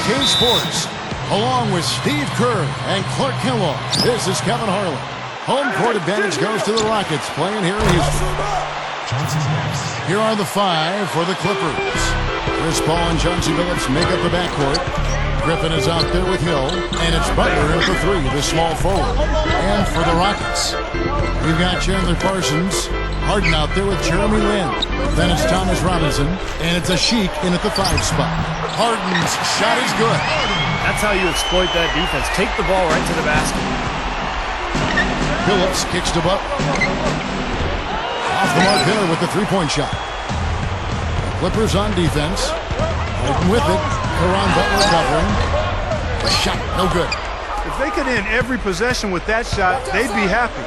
2K Sports. Along with Steve Kerr and Clark Kellogg, this is Kevin Harlan. Home court advantage goes to the Rockets, playing here in Houston. Here are the five for the Clippers. Chris Paul and Chauncey Billups make up the backcourt. Griffin is out there with Hill, and it's Butler at the three, the small forward. And for the Rockets, we've got Chandler Parsons, Harden out there with Jeremy Lin. Then it's Thomas Robinson, and it's Asik in at the 5 spot. Harden's shot is good. That's how you exploit that defense. Take the ball right to the basket. Billups kicks to Butler. Off the mark there with the three-point shot. The Clippers on defense. Harden with it. Caron Butler covering. The shot, no good. If they could end every possession with that shot, they'd be happy.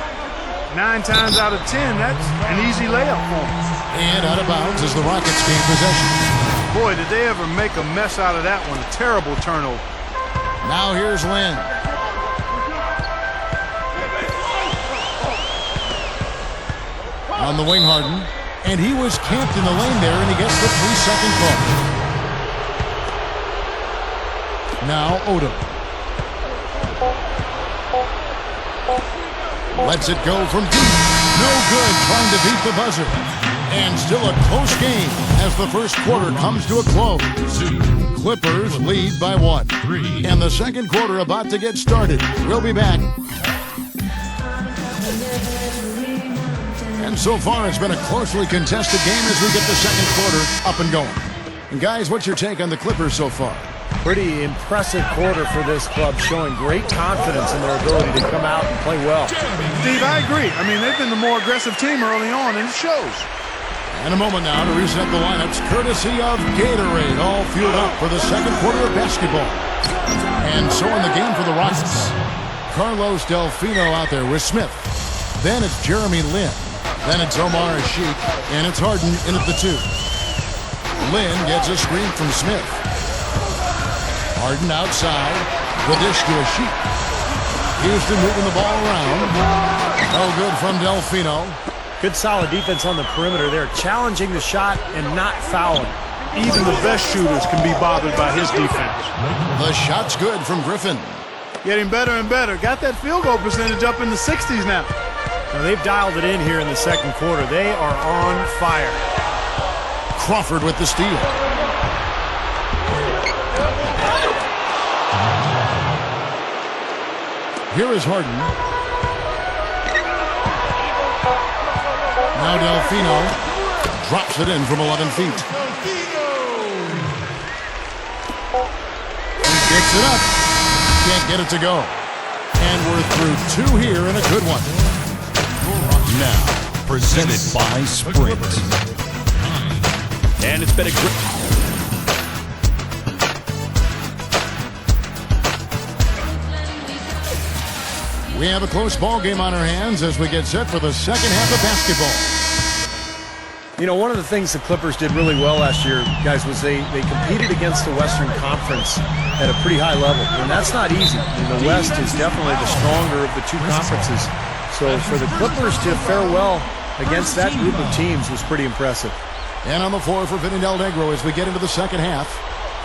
9 times out of 10, that's an easy layup for them. And out of bounds as the Rockets gain possession. Boy, did they ever make a mess out of that one. A terrible turnover. Now here's Lin. On the wing, Harden. And he was camped in the lane there, and he gets the 3-second call. Now Odom. Lets it go from deep. No good, trying to beat the buzzer. And still a close game as the first quarter comes to a close. Clippers lead by 1. And the second quarter about to get started. We'll be back. And so far, it's been a closely contested game as we get the second quarter up and going. And guys, what's your take on the Clippers so far? Pretty impressive quarter for this club, showing great confidence in their ability to come out and play well. Steve, I agree. I mean, they've been the more aggressive team early on, and it shows. And a moment now to reset the lineups, courtesy of Gatorade, all fueled up for the second quarter of basketball. And so in the game for the Rockets, Carlos Delfino out there with Smith. Then it's Jeremy Lin. Then it's Omar Asik, and it's Harden in at the 2. Lin gets a screen from Smith. Harden outside, the dish to Asik. Houston moving the ball around. No good from Delfino. Good solid defense on the perimeter there, challenging the shot and not fouling. Even the best shooters can be bothered by his defense. The shot's good from Griffin. Getting better and better. Got that field goal percentage up in the 60s now. Now they've dialed it in here in the second quarter. They are on fire. Crawford with the steal. Here is Harden. Now Delfino drops it in from 11 feet. He picks it up. Can't get it to go. And we're through 2 here and a good one. Now, presented by Sprint. And it's been a great... We have a close ball game on our hands as we get set for the second half of basketball. You know, one of the things the Clippers did really well last year, guys, was they competed against the Western Conference at a pretty high level. And that's not easy. And the West is definitely the stronger of the 2 conferences. So for the Clippers to fare well against that group of teams was pretty impressive. And on the floor for Vinny Del Negro as we get into the second half,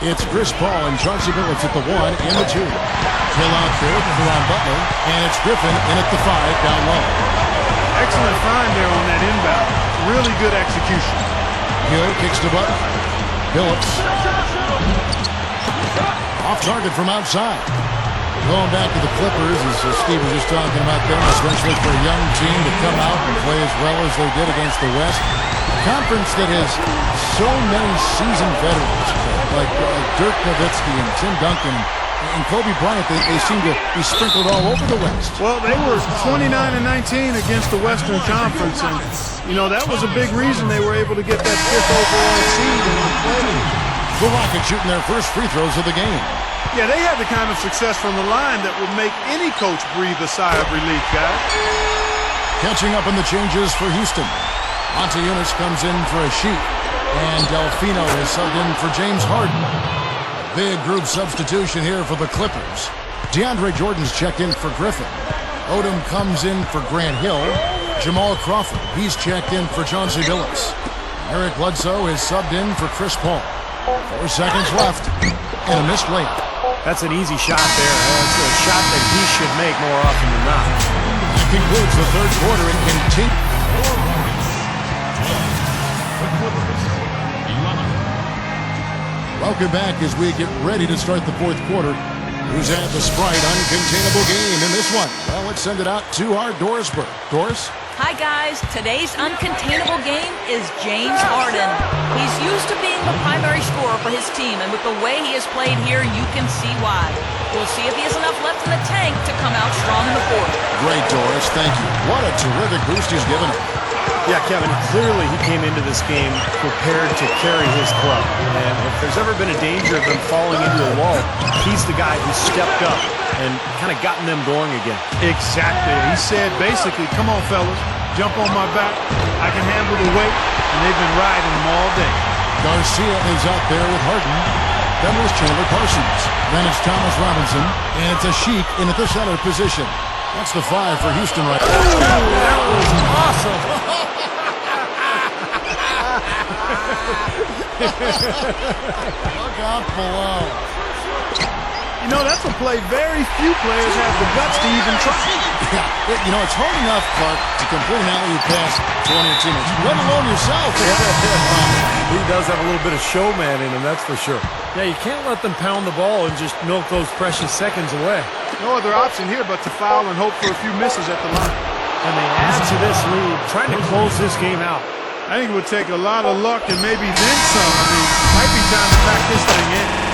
it's Chris Paul and Chauncey Billups at the 1 and the 2. Hill out there for Caron Butler, and it's Griffin in at the 5 down low. Excellent find there on that inbound. Really good execution. Hill kicks to Butler. Billups. Off target from outside. Going back to the Clippers, as Steve was just talking about them, especially for a young team to come out and play as well as they did against the West. A conference that has so many seasoned veterans, like Dirk Nowitzki and Tim Duncan and Kobe Bryant. They seem to be sprinkled all over the West. Well, they were 29-19 against the Western Conference, and, you know, that was a big reason they were able to get that 5th overall seed in the playoffs. The Rockets shooting their first free throws of the game. Yeah, they had the kind of success from the line that would make any coach breathe a sigh of relief, guys. Catching up on the changes for Houston. Montejunas comes in for Asik, and Delfino is subbed in for James Harden. Big group substitution here for the Clippers. DeAndre Jordan's checked in for Griffin. Odom comes in for Grant Hill. Jamal Crawford, he's checked in for Chauncey Billups. Eric Bledsoe is subbed in for Chris Paul. 4 seconds left. and a missed layup. That's an easy shot there. That's a shot that he should make more often than not. That concludes the third quarter and continues. Welcome back as we get ready to start the fourth quarter. Who's had the Sprite uncontainable game in this one? Well, let's send it out to our Dorisburg. Doris? Hi guys, today's uncontainable game is James Harden. He's used to being the primary scorer for his team, and with the way he has played here, you can see why. We'll see if he has enough left in the tank to come out strong in the fourth. Great, Doris. Thank you. What a terrific boost he's given him. Yeah, Kevin, clearly he came into this game prepared to carry his club. And if there's ever been a danger of them falling into a wall, he's the guy who stepped up and kind of gotten them going again. Exactly. He said basically, come on, fellas, jump on my back. I can handle the weight, and they've been riding him all day. Garcia is out there with Harden. Then there's Chandler Parsons. Then it's Thomas Robinson. And it's a Sheik in at the center position. That's the 5 for Houston right now. That was awesome. Look out below. You know, that's a play very few players have the guts to even try. Yeah, you know, it's hard enough, Clark, to complete an alley-oop pass to one of your teammates, let alone yourself. He does have a little bit of showman in him, that's for sure. Yeah, you can't let them pound the ball and just milk those precious seconds away. No other option here but to foul and hope for a few misses at the line. And they add to this lead, trying to close this game out. I think it would take a lot of luck and maybe then some. I mean, it might be time to pack this thing in.